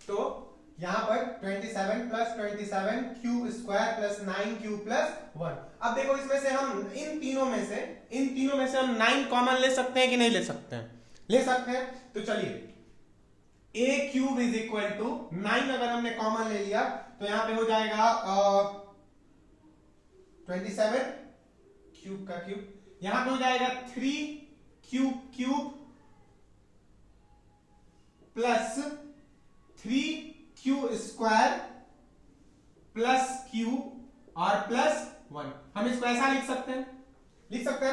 तो यहां पर 27 plus 27 cube square plus 9 cube plus 1। अब देखो इसमें से हम इन तीनों में से हम 9 कॉमन ले सकते हैं कि नहीं ले सकते हैं? ले सकते हैं। तो चलिए a cube is equal to 9 अगर हमने कॉमन ले लिया तो यहां पे हो जाएगा 27 क्यूब का क्यूब, यहां पे हो जाएगा 3 cube cube plus 3 Q square plus Q और प्लस 1। हम इसको ऐसा लिख सकते हैं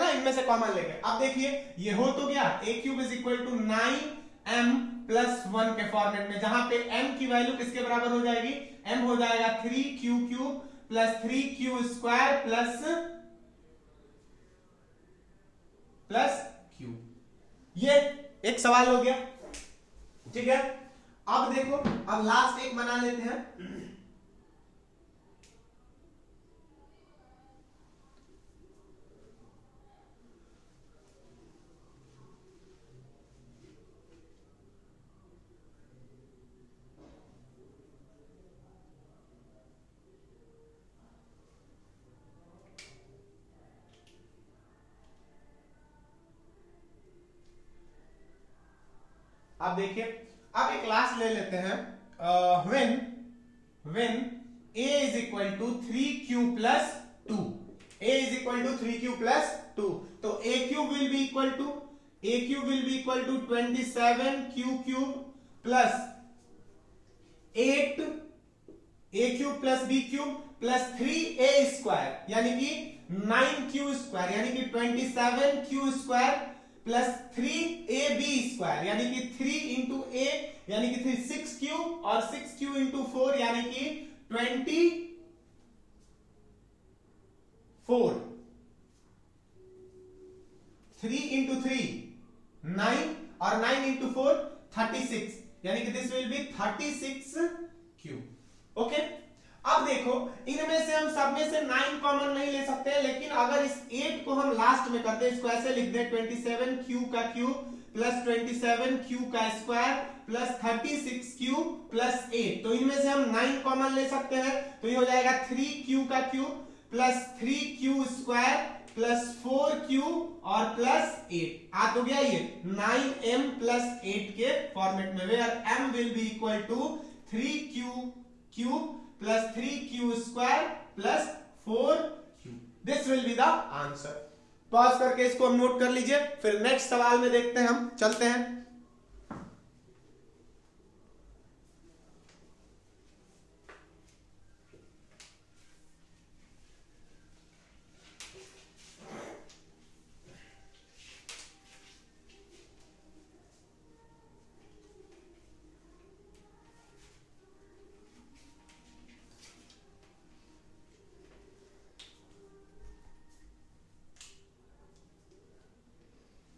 ना, इनमें से कॉमन लेके। अब देखिए ये हो तो गया a cube is equal to 9m plus 1 के फॉर्मेट में, जहां पे m की वैल्यू किसके बराबर हो जाएगी? m हो जाएगा 3 Q cube plus 3 Q square plus Q. ये एक सवाल हो गया, ठीक है। अब देखो, अब लास्ट एक बना लेते हैं। अब देखिए, अब एक क्लास ले लेते हैं। when a is equal to 3q plus 2, a is equal to 3q plus 2, तो a cube will be equal to 27q cube plus 8 a cube plus b cube plus 3a square, यानी कि 9q square, यानी कि 27q square plus 3ab square, यानी कि 3 into a यानी कि 6q और 6q इंटू 4 यानी कि 24। 3 इंटू 3 9 और 9 इंटू 4 36, यानी कि this will be 36q। Okay, अब देखो इनमें से हम सब में से 9 कॉमन नहीं ले सकते, लेकिन अगर इस 8 को हम लास्ट में करते हैं, इसको ऐसे लिख दें 27q का क्यूब प्लस 27q का स्क्वायर प्लस 36q प्लस 8, तो इनमें से हम 9 कॉमन ले सकते हैं। तो ये हो जाएगा 3q का cube plus 3q square plus 4q और प्लस 8। आ तो गया ये 9m प्लस 8 के फॉर्मेट में, where m will be equal to 3q cube plus 3q square plus 4q। This will be the answer। Pause करके इसको हम नोट कर लीजिए, फिर नेक्स्ट सवाल में देखते हैं, हम चलते हैं।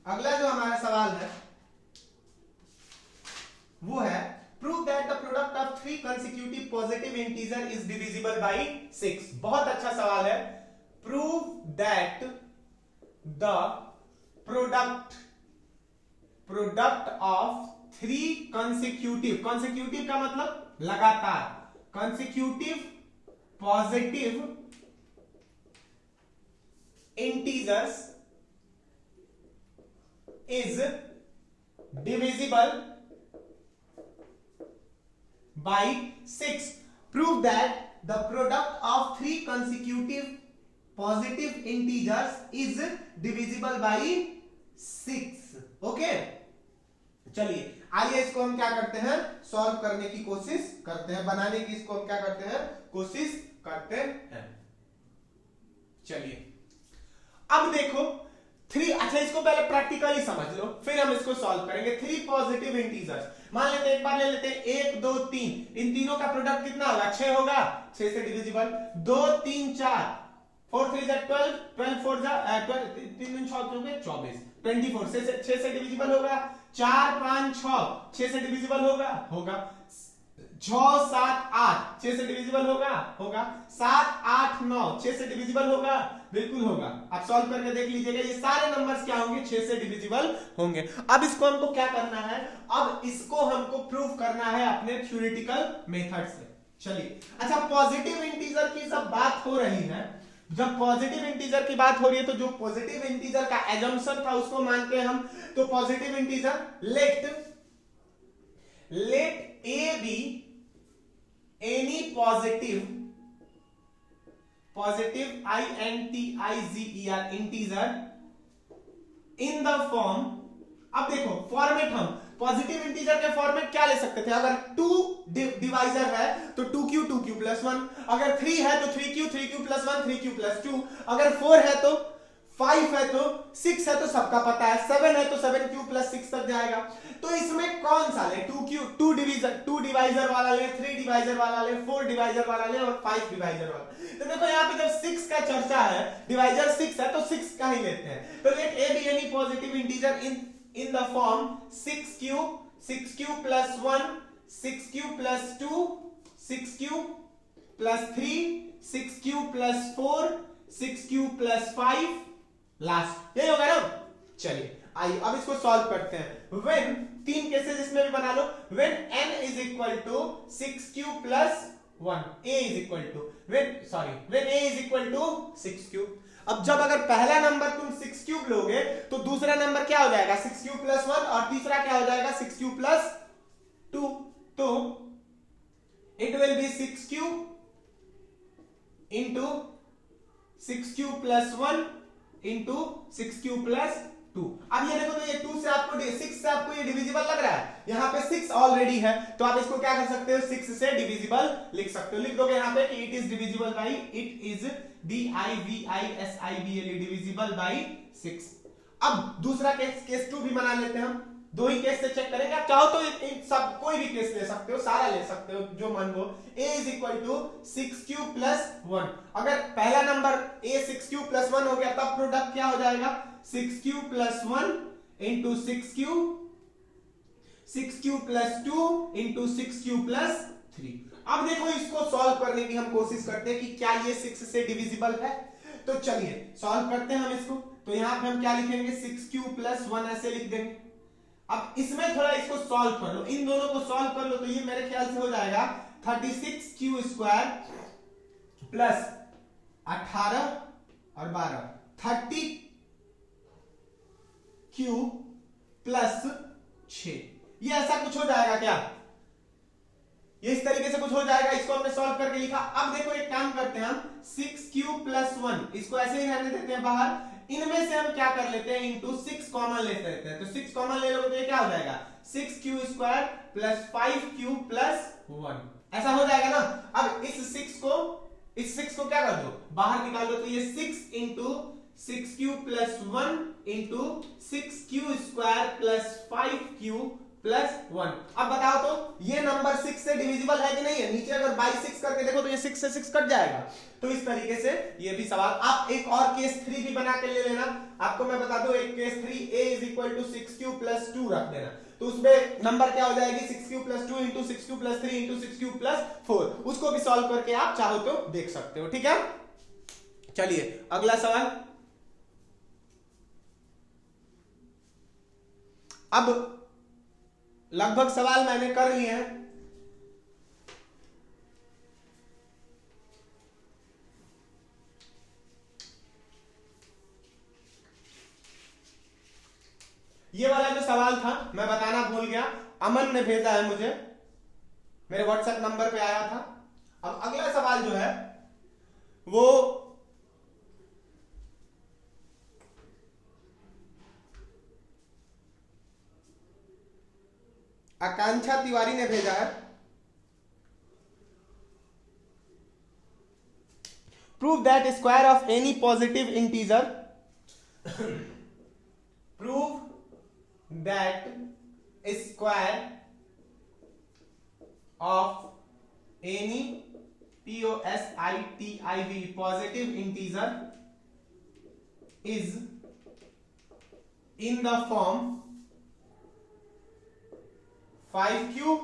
अगला जो हमारा सवाल है वो है prove that the product of 3 consecutive positive integer is divisible by 6। बहुत अच्छा सवाल है। Prove that the product of 3 consecutive का मतलब लगातार, consecutive positive integers is divisible by 6। Prove that the product of 3 consecutive positive integers is divisible by 6। Okay, चलिए आइए इसको हम क्या करते हैं, सॉल्व करने की कोशिश करते हैं, बनाने की इसको हम क्या करते हैं, कोशिश करते हैं। चलिए अब देखो 3, अच्छा इसको पहले प्रैक्टिकली समझ लो, फिर हम इसको सॉल्व करेंगे। 3 पॉजिटिव इंटीजर्स, मान लेते हैं, एक बार ले लेते हैं 1 2 3, इन तीनों का प्रोडक्ट कितना होगा? 6 होगा, 6 से डिविजिबल। 2 3 4, 4 3 जा 12, 12 4 जा 12, 3 3 6 24, 24 6 से डिविजिबल होगा। 4 5 6, 6 से डिविजिबल होगा। 6 7 8 6 से डिविजिबल होगा, होगा। 7 8 9 6 से डिविजिबल होगा, बिल्कुल होगा। आप सॉल्व करके देख लीजिएगा, ये सारे नंबर्स क्या होंगे, 6 से डिविजिबल होंगे। अब इसको हमको क्या करना है, अब इसको हमको प्रूव करना है अपने थ्योरेटिकल मेथड से। चलिए, अच्छा, पॉजिटिव इंटीजर की जब बात हो रही है, जब पॉजिटिव इंटीजर की बात हो रही है, तो जो पॉजिटिव इंटीजर का एजम्पशन था उसको मानते हैं हम। तो positive integer, let a be any positive INTIGER integer in the form. अब देखो फॉर्मेट, हम पॉजिटिव इंटीजर के फॉर्मेट क्या ले सकते थे, अगर 2 डिवाइजर है तो 2q प्लस 1, अगर 3 है तो 3q प्लस 1 3q प्लस 2, अगर 4 है तो 5 है तो 6 है तो सबका पता है, 7 है तो 7q प्लस 6 तक जाएगा। तो इसमें कौन सा ले, 2 डिवाइजर वाला ले, 3 डिवाइजर वाला ले, 4 डिवाइजर वाला ले और 5 डिवाइजर वाला। तो देखो यहाँ पे जब 6 का चर्चा है, डिवाइजर 6 है तो 6 का ही लेते हैं। तो let a be any positive integer in the form 6q plus 1 6q plus 2 6q plus 3 6q plus 4 6q plus 5 last, यही होगा ना। चलिए आइए अब इसको सॉल्व करते हैं। व्हेन, 3 केसेस इसमें भी बना लो। When n is equal to 6q plus 1, a is equal to when a is equal to 6q। अब जब अगर पहला नंबर तुम 6q लोगे तो दूसरा नंबर क्या हो जाएगा, 6q प्लस 1, और तीसरा क्या हो जाएगा, 6q प्लस 2। तो it will be 6q into 6q plus 1 into 6q plus 2। अब ये देखो, तो ये 2 से आपको 6 से आपको ये डिविजिबल लग रहा है, यहाँ पे 6 ऑलरेडी है, तो आप इसको क्या कर सकते हो, 6 से डिविजिबल लिख सकते हो। लिख दोगे यहाँ पे कि it is divisible by, it is DIVISIBLE divisible by 6। अब दूसरा केस 2 भी बना लेते हैं हम, 2 ही केस से चेक करेंगे। आप चाहो तो सब कोई भी केस ले सकते हो, सारा ले सकते हो जो मन हो। a is equal to 6q plus 1, अगर पहला नंबर a 6q प्लस 1 हो गया तब प्रोडक्ट क्या हो जाएगा, 6q plus 1 into 6q plus 2 into 6q plus 3। अब देखो इसको सॉल्व करने की हम कोशिश करते हैं कि क्या ये 6 से डिविजिबल है। तो चलिए सॉल्व करते हैं हम इसको। तो यहां पे हम क्या लिखेंगे, 6q प्लस 1 ऐसे लिख देंगे। अब इसमें थोड़ा इसको सॉल्व कर लो, इन दोनों को सॉल्व कर लो, तो ये मेरे ख्याल से हो जाएगा 36q स्क्वायर प्लस 18 और 12, 30q प्लस 6। ये ऐसा कुछ हो जाएगा क्या, ये इस तरीके से कुछ हो जाएगा। इसको हमने सॉल्व करके लिखा। अब देखो एक काम करते हैं हम, 6q प्लस 1 इसको ऐसे ही रहने देते हैं बाहर, इनमें से हम क्या कर लेते हैं, इंटू 6 कॉमन ले लेते हैं। तो 6 कॉमन ले लोगे तो ये क्या हो जाएगा, 6q square plus 5q plus 1, ऐसा हो जाएगा ना। अब इस 6 को क्या कर दो, बाहर निकाल दो, तो ये 6 into 6q plus 1 into 6q square plus 5q plus 1। अब बताओ तो ये नंबर 6 से डिविजिबल है कि नहीं है, नीचे अगर बाई 6 करके देखो तो ये 6 से 6 कट जाएगा। तो इस तरीके से ये भी सवाल। आप एक और केस 3 भी बना के ले लेना, आपको मैं बता दूं, एक case 3 a is equal to 6q plus 2 रख देना, तो उसमें नंबर क्या हो जाएगी, 6q plus 2 into 6q plus 3 into 6q plus 4। उसको भी सॉल्व करके आप चाहो तो देख सकते हो, ठीक है। चलिए अगला सवाल। अब लगभग सवाल मैंने कर लिए हैं। ये वाला जो सवाल था मैं बताना भूल गया, अमन ने भेजा है मुझे, मेरे व्हाट्सएप नंबर पे आया था। अब अगला सवाल जो है वो आकांक्षा तिवारी ने भेजा है। Prove that square of any positive integer, prove that square of any POSITIV positive integer is in the form 5q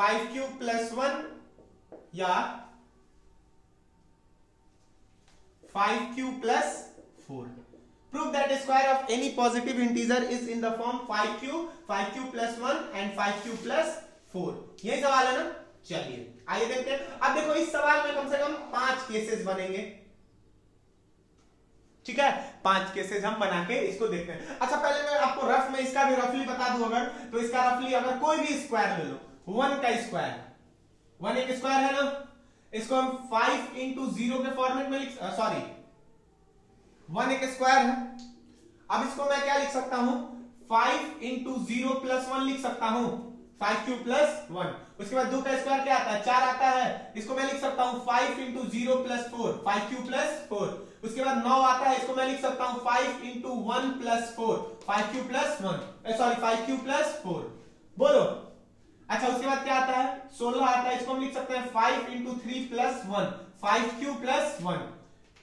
5 cube plus 1 या 5 cube plus 4। Prove that square of any positive integer is in the form 5 cube plus 1 and 5 cube plus 4। यही सवाल है ना। चलिए आइए देखते हैं। अब देखो इस सवाल में कम से कम 5 केसेस बनेंगे, ठीक है। 5 केसेस हम बना के इसको देखते हैं। अच्छा पहले मैं आपको रफ में इसका भी रफली बता दूं, अगर तो इसका रफली अगर कोई भी स्क्वायर ले लो, 1 का स्क्वायर, 1 एक स्क्वायर है ना, इसको हम 5 इंटू 0 के फॉर्मेट में लिख, सॉरी 1 एक स्क्वायर है। अब इसको मैं क्या लिख सकता हूं, 5 इंटू 0 प्लस 1 लिख सकता हूं, 5 क्यूब प्लस 1। उसके बाद 2 का स्क्वायर क्या आता है, 4 आता है, इसको मैं लिख सकता हूं 5 इंटू 0 प्लस 4, 5 क्यूब प्लस 4। उसके बाद 9 आता है, इसको मैं लिख सकता हूं 5 into 1 plus 4, 5 cube plus 1, sorry 5 cube plus 4। बोलो। अच्छा उसके बाद क्या आता है, 16 आता है, इसको हम लिख सकते हैं 5 इंटू 3 प्लस 1, 5 क्यूब प्लस 1।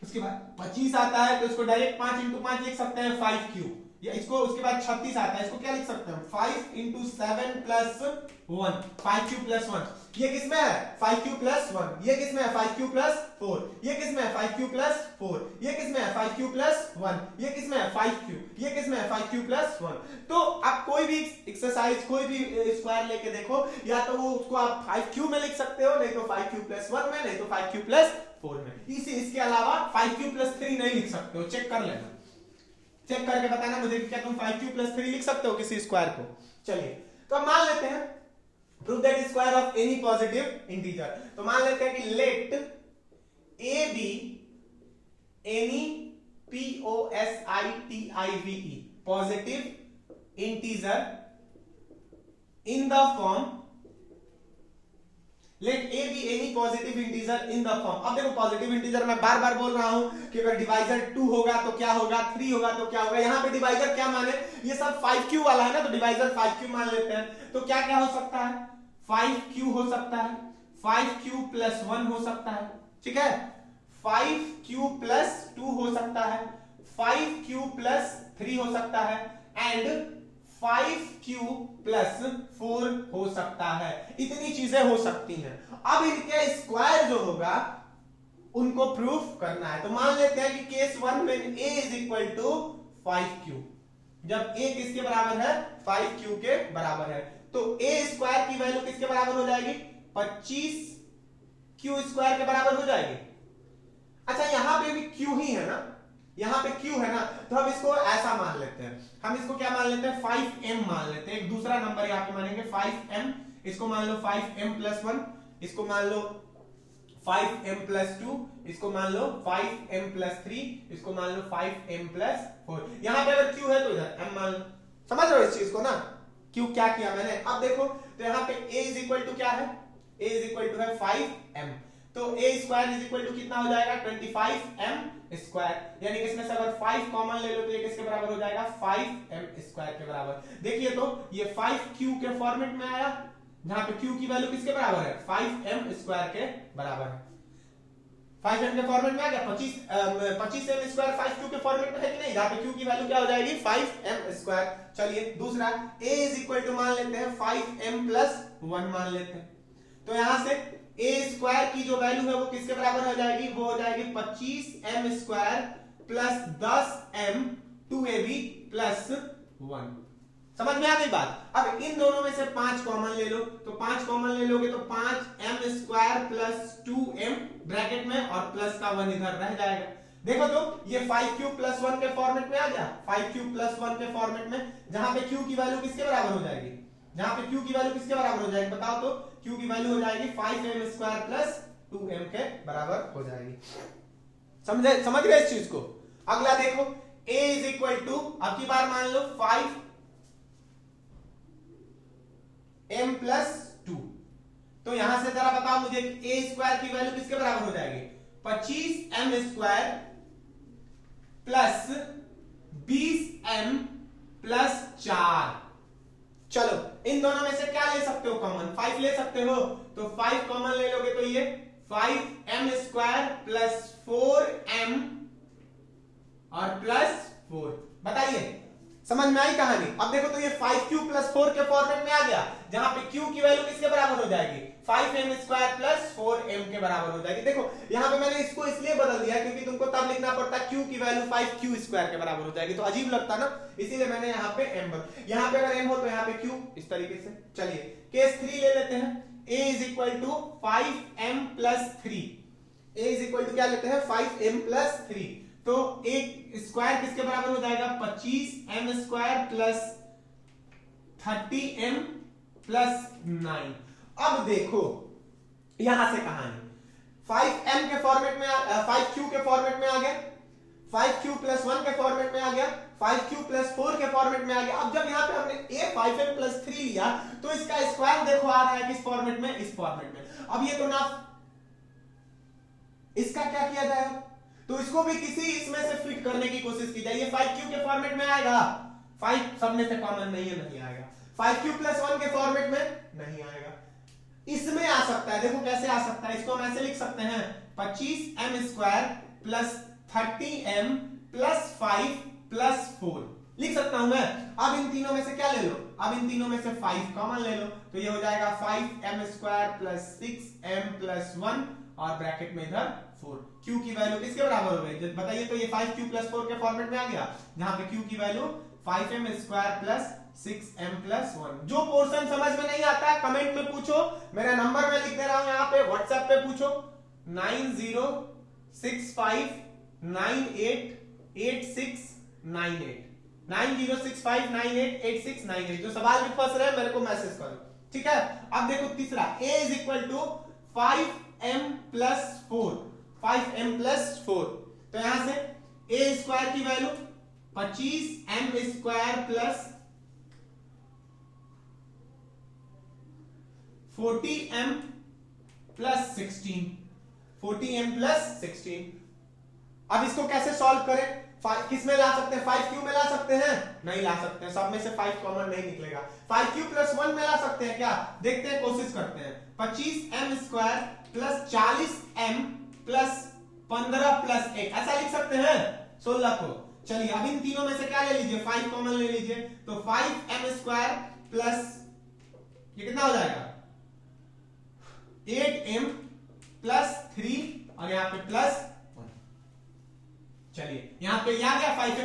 उसके बाद 25 आता है, तो इसको डायरेक्ट 5 इंटू 5 लिख सकते हैं 5 क्यूब, या इसको उसके बाद 36 आता है, इसको क्या लिख सकते हैं 5 इंटू 7 प्लस 1, 5 क्यूब प्लस 1। ये किसमें है 5 क्यूब प्लस 1, ये किसमें है 5 क्यूब प्लस 4, ये किसमें है 5 क्यूब प्लस 4, ये किसमें है 5 क्यूब प्लस 1, ये किसमें है 5 क्यूब, ये किसमें है 5 क्यूब प्लस 1। तो आप कोई भी एक्सरसाइज कोई भी स्क्वायर लेके देखो, या तो वो उसको आप 5 क्यूब में लिख सकते हो, नहीं तो 5 क्यूब प्लस 1 में, नहीं तो 5 क्यूब प्लस 4 में। इसके अलावा 5 क्यूब प्लस 3 नहीं लिख सकते हो, चेक कर लेना, चेक करके बताना मुझे क्या तुम 5 क्यूब प्लस 3 लिख सकते हो किसी स्क्वायर को। चलिए तो अब मान लेते हैं prove that square of any positive integer. तो मान लेते हैं कि let a be any POSITIVE positive integer in the form, let a be any positive integer in the form. अब देखो पॉजिटिव इंटीजर मैं बार बार बोल रहा हूं कि अगर डिवाइजर 2 होगा तो क्या होगा, 3 होगा तो क्या होगा। यहां पे डिवाइजर क्या माने, ये सब 5 क्यू वाला है ना, तो डिवाइजर 5 क्यू मान लेते हैं। तो क्या क्या हो सकता है, 5 क्यू हो सकता है, 5 क्यू प्लस 1 हो सकता है, ठीक है, 5 क्यू प्लस 2 हो सकता है, 5 क्यू प्लस 3 हो सकता है, एंड 5 क्यू प्लस 4 हो सकता है। इतनी चीजें हो सकती हैं। अब इनके स्क्वायर जो होगा उनको प्रूफ करना है। तो मान लेते हैं कि केस 1 में a is equal to 5q, जब a किसके बराबर है 5q के बराबर है, तो a स्क्वायर की वैल्यू किसके बराबर हो जाएगी 25q स्क्वायर के बराबर हो जाएगी। अच्छा यहां पे भी q ही है ना, यहां पे q है ना, तो हम इसको ऐसा मान लेते हैं, हम इसको क्या मान लेते हैं 5m मान लेते हैं। एक दूसरा नंबर यहां पे मानेंगे 5m, इसको मान लो 5m प्लस 1, इसको मान लो 5m प्लस 2, इसको मान लो 5m प्लस 3, इसको मान लो 5m प्लस 4। यहां पे अगर q है तो इधर m मान लो। समझ रहे हो इस चीज को ना, q क्या किया मैंने। अब देखो तो यहां पे a इज इक्वल टू क्या है, a इज इक्वल टू है 5m, तो a square is equal to कितना हो जाएगा 25m स्क्वायर, यानी कि इसमें से अगर 5 कॉमन ले लो तो ये किसके बराबर हो जाएगा 5m स्क्वायर के बराबर। देखिए तो ये 5q के फॉर्मेट में आया, जहां पे q की वैल्यू किसके बराबर है 5m स्क्वायर के बराबर है। 5m के फॉर्मेट में आ गया, 25m स्क्वायर 5q के फॉर्मेट में है कि नहीं, जहां पे q की वैल्यू क्या हो जाएगी 5m स्क्वायर। चलिए दूसरा a इज इक्वल टू मान लेते हैं 5m प्लस 1 मान लेते हैं, तो यहां से a स्क्वायर की जो वैल्यू है वो किसके बराबर हो जाएगी, वो हो जाएगी 25m square plus 10m 2ab plus 1। समझ में आ गई बात। अब इन दोनों में से 5 कॉमन ले लो, तो 5 कॉमन ले लोगे तो 5m square plus 2m bracket में और प्लस का 1 इधर रह जाएगा। देखो तो ये 5q प्लस 1 के फॉर्मेट में आ गया, 5q प्लस 1 के फॉर्मेट में, जहां पे q की वैल्यू किसके बराबर हो जाएगी, जहां पे q की वैल्यू किसके बराबर हो जाएगी बताओ तो, q की वैल्यू हो जाएगी 5m स्क्वायर प्लस 2m के बराबर हो जाएगी। समझ गए इस चीज को। अगला देखो a इज इक्वल टू, अब की बार मान लो 5m प्लस 2, तो यहां से जरा बताओ मुझे a स्क्वायर की वैल्यू किसके बराबर हो जाएगी 25m square plus 20m plus 4। चलो इन दोनों में से क्या ले सकते हो कॉमन, 5 ले सकते हो, तो 5 कॉमन ले लोगे तो ये 5m स्क्वायर प्लस 4m और प्लस 4। बताइए समझ में आई कहानी। अब देखो तो ये 5q प्लस 4 के फॉर्मेट में आ गया, जहां पे q की वैल्यू किसके बराबर हो जाएगी, 5m स्क्वायर प्लस 4m के बराबर हो जाएगी। देखो यहाँ पे मैंने इसको इसलिए बदल दिया क्योंकि तुमको तब लिखना पड़ता q की वैल्यू 5q स्क्वायर के बराबर हो जाएगी, तो अजीब लगता ना, इसीलिए मैंने यहाँ पे m यहाँ पे अगर m हो तो यहाँ पे q, इस तरीके से। चलिए केस 3 ले लेते हैं, a is equal to 5m plus 3, a is equal to क्या लेते हैं 5m प्लस 3, तो एक स्क्वायर किसके बराबर हो जाएगा 25m square plus 30m plus 9। अब देखो यहां से कहानी 5m के फॉर्मेट में 5q के फॉर्मेट में आ गया, 5q प्लस 1 के फॉर्मेट में आ गया, 5q प्लस 4 के फॉर्मेट में आ गया। अब जब यहां पे हमने a 5m प्लस 3 लिया तो इसका स्क्वायर देखो आ रहा है किस फॉर्मेट में, इस फॉर्मेट में। अब ये तो ना इसका क्या किया जाएगा, तो इसको भी किसी इसमें से फिट करने की कोशिश की जाए। ये 5q के फॉर्मेट में आएगा, 5 सब में से कॉमन नहीं है, नहीं आएगा। 5q प्लस 1 के फॉर्मेट में नहीं आएगा, इसमें आ सकता है। देखो कैसे आ सकता है, इसको हम ऐसे लिख सकते हैं 25m square plus 30m plus 5 plus 4 लिख सकता हूं मैं। अब इन तीनों में से क्या ले लो, अब इन तीनों में से 5 कॉमन ले लो, तो ये हो जाएगा 5m square plus 6m plus 1 और ब्रैकेट में इधर 4। q की वैल्यू किसके बराबर हो गई बताइए, तो ये 5q प्लस 4 के फॉर्मेट में आ गया, जहां पे q की value 5m square plus 6m plus 1। जो पोर्शन समझ में नहीं आता है कमेंट में पूछो, मेरा नंबर मैं लिख दे रहा हूं यहाँ पे, व्हाट्सएप पे पूछो 9065988698 जो सवाल में फंस रहे हैं मेरे को मैसेज करो, ठीक है। अब देखो तीसरा a is equal to 5m plus 4, 5m plus 4, तो यहां से a स्क्वायर की value 25m square plus 40m plus 16, 40m plus 16। अब इसको कैसे सॉल्व करें, किस में ला सकते हैं, 5q में ला सकते हैं, नहीं ला सकते हैं, सब में से 5 कॉमन नहीं निकलेगा। 5q प्लस 1 में ला सकते हैं क्या, देखते हैं, कोशिश करते हैं। 25m square plus 40m plus 15 plus 1 ऐसा लिख सकते हैं 16 को। चलिए अब इन तीनों में से क्या ले लीजिए, 5 कॉमन ले लीजिए, तो 5m स्क्वायर प्लस ये कितना हो जाएगा 8m प्लस 3 और यहाँ पे प्लस 1। चलिए यहाँ पे आ गया 5q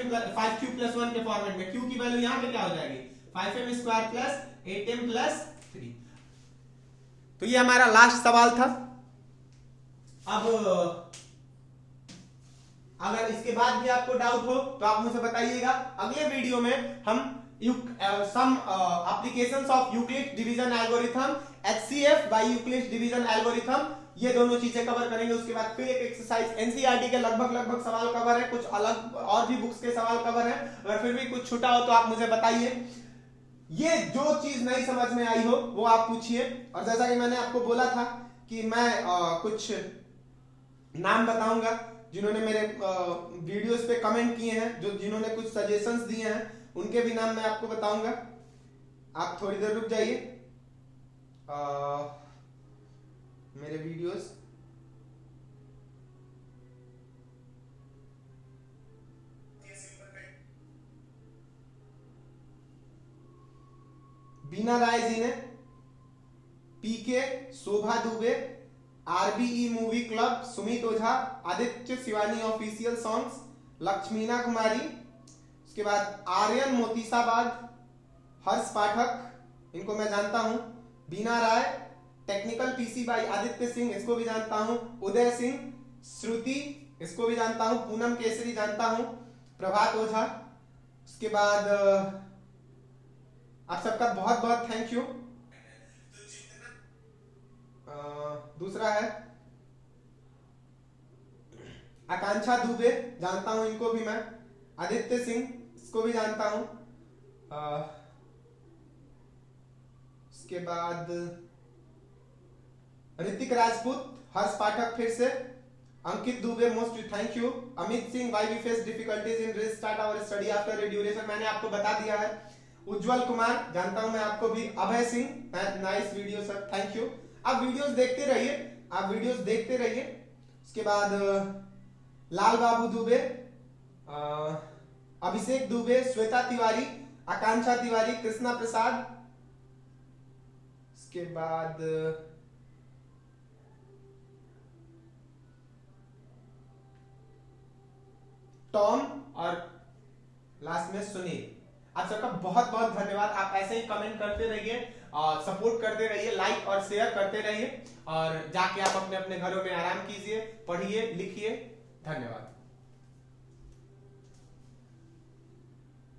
प्लस 1 के फॉर्मेट में, q की वैल्यू यहाँ पे क्या हो जाएगी 5m square plus 8m plus 3। तो ये हमारा लास्ट सवाल था। अब अगर इसके बाद भी आपको डाउट हो तो आप मुझे बताइएगा। अगले वीडियो में हम some applications of Euclid division algorithm, HCF by Euclid division algorithm, ये दोनों चीजें कवर करेंगे। उसके बाद फिर एक एक्सरसाइज, एनसीईआरटी के लगभग सवाल कवर है, कुछ अलग और भी बुक्स के सवाल कवर है। अगर फिर भी कुछ छूटा हो तो आप मुझे बताइए। ये जो चीज नहीं समझ में आई हो वो आप पूछिए। और जैसा कि मैंने आपको बोला था कि मैं कुछ नाम बताऊंगा जिन्होंने मेरे वीडियोस पे कमेंट किए हैं, जो जिन्होंने कुछ सजेशंस दिए हैं, उनके भी नाम मैं आपको बताऊंगा। आप थोड़ी देर रुक जाइए, मेरे वीडियोस बीना राय जी ने, पीके, शोभा दुबे, आरबीई मूवी क्लब, सुमित ओझा, आदित्य शिवानी ऑफिशियल सॉन्ग्स, लक्ष्मीना कुमारी, उसके बाद आर्यन मोतीसाबाद, हर्ष पाठक, इनको मैं जानता हूं, Bina Rai, technical PC by Aditya Singh, इसको भी जानता हूं, उदय सिंह, श्रुति, इसको भी जानता हूं, पूनम केसरी जानता हूं, प्रभात ओझा। उसके बाद आप सबका बहुत बहुत थैंक यू। दूसरा है आकांक्षा दुबे, जानता हूं इनको भी मैं, आदित्य सिंह, इसको भी जानता हूं। उसके बाद ऋतिक राजपूत, हर्ष पाठक फिर से, Ankit Dubey most thank you, Amit Singh, why we face difficulties in restart our study after duration, मैंने आपको बता दिया है। उज्जवल कुमार, जानता हूं मैं आपको भी, Abhay Singh, nice video sir, thank you. आप वीडियोस देखते रहिए, आप वीडियोस देखते रहिए। उसके बाद लाल बाबू दुबे, अभिषेक दुबे, श्वेता तिवारी, आकांक्षा तिवारी, कृष्णा प्रसाद, उसके बाद टॉम और लास्ट में सुनील। आप सबका बहुत बहुत धन्यवाद। आप ऐसे ही कमेंट करते रहिए और सपोर्ट करते रहिए, लाइक और शेयर करते रहिए और जाके आप अपने अपने घरों में आराम कीजिए, पढ़िए, लिखिए। धन्यवाद।